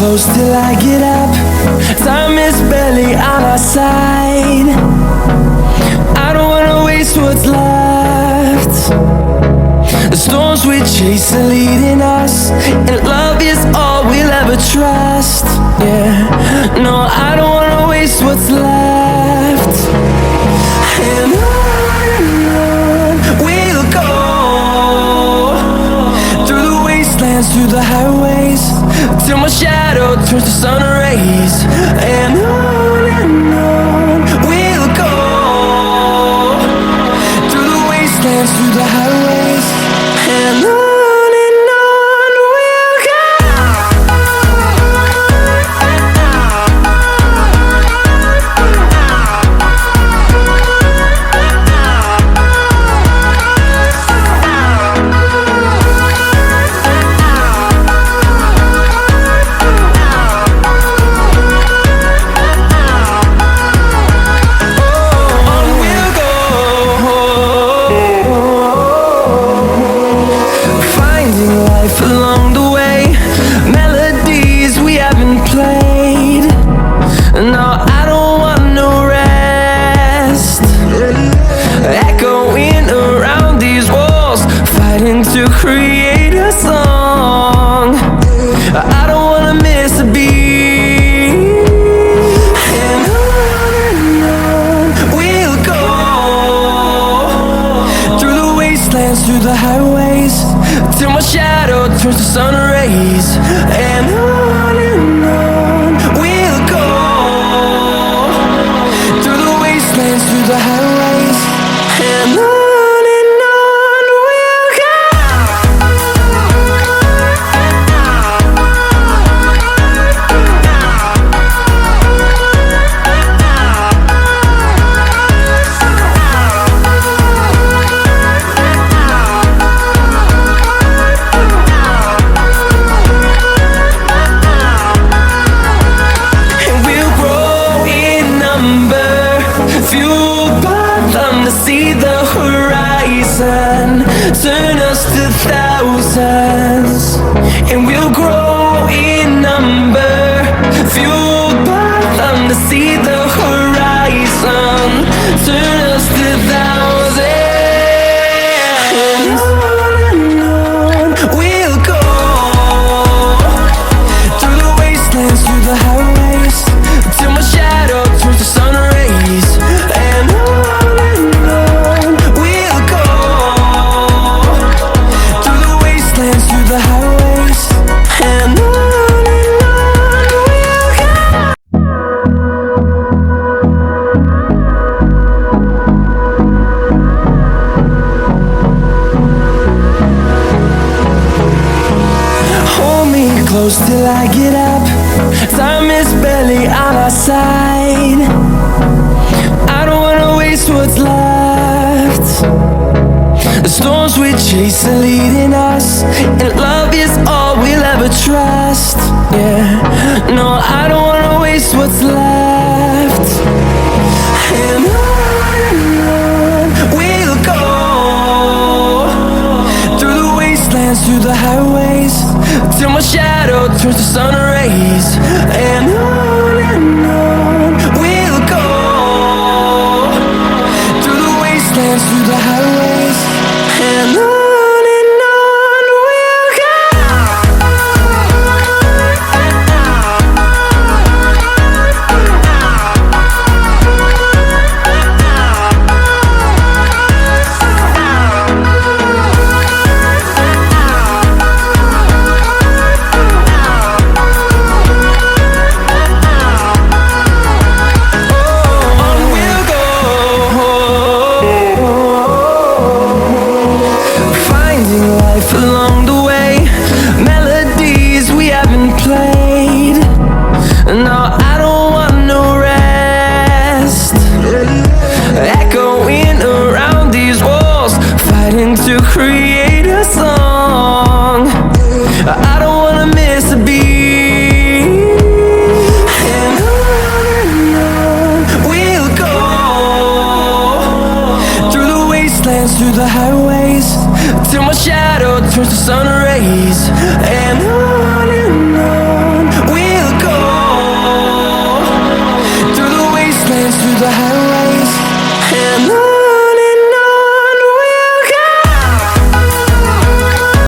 close till I get up. Time is barely on our side. I don't wanna waste what's left. The storms we chase are leading us, and love is all we'll ever trust. Yeah, no, I don't wanna waste what's left. And on we'll go, through the wastelands, through the highways, till my shadow turns to sun rays. And on we'll go, through the wastelands, through the highways, and on we'll go. Along the way, melodies we haven't played. No, I don't want no rest. Echoing around these walls, fighting to create a song. I don't wanna miss a beat. And on we'll go, through the wastelands, through the highways, till my shadow turns to sun rays. And on we'll go, through the wastelands, through the highways, and on we'll go. See the horizon, turn us to thousands, and we'll grow in number, fueled by them to see the horizon, turn us to thousands. And on we'll go, through the wastelands, through the highways, till my shadow turns to sun rays. And the highways, and on we'll go. Hold me close till I get up. Time is barely on our side. I don't wanna waste what's left. The storms we chase are leading us, and love is all we'll ever trust. Yeah, no, I don't wanna waste what's left. And on we'll go, through the wastelands, through the highways, till my shadow turns to sun rays. And on we'll go, through the wastelands, through the highways, and on we'll go. Along the way, melodies we haven't played. No, I don't want no rest. Echoing around these walls, fighting to create a song. I don't wanna miss a beat. And on we'll go, through the wastelands, through the highways, till my shadow turns to sun rays.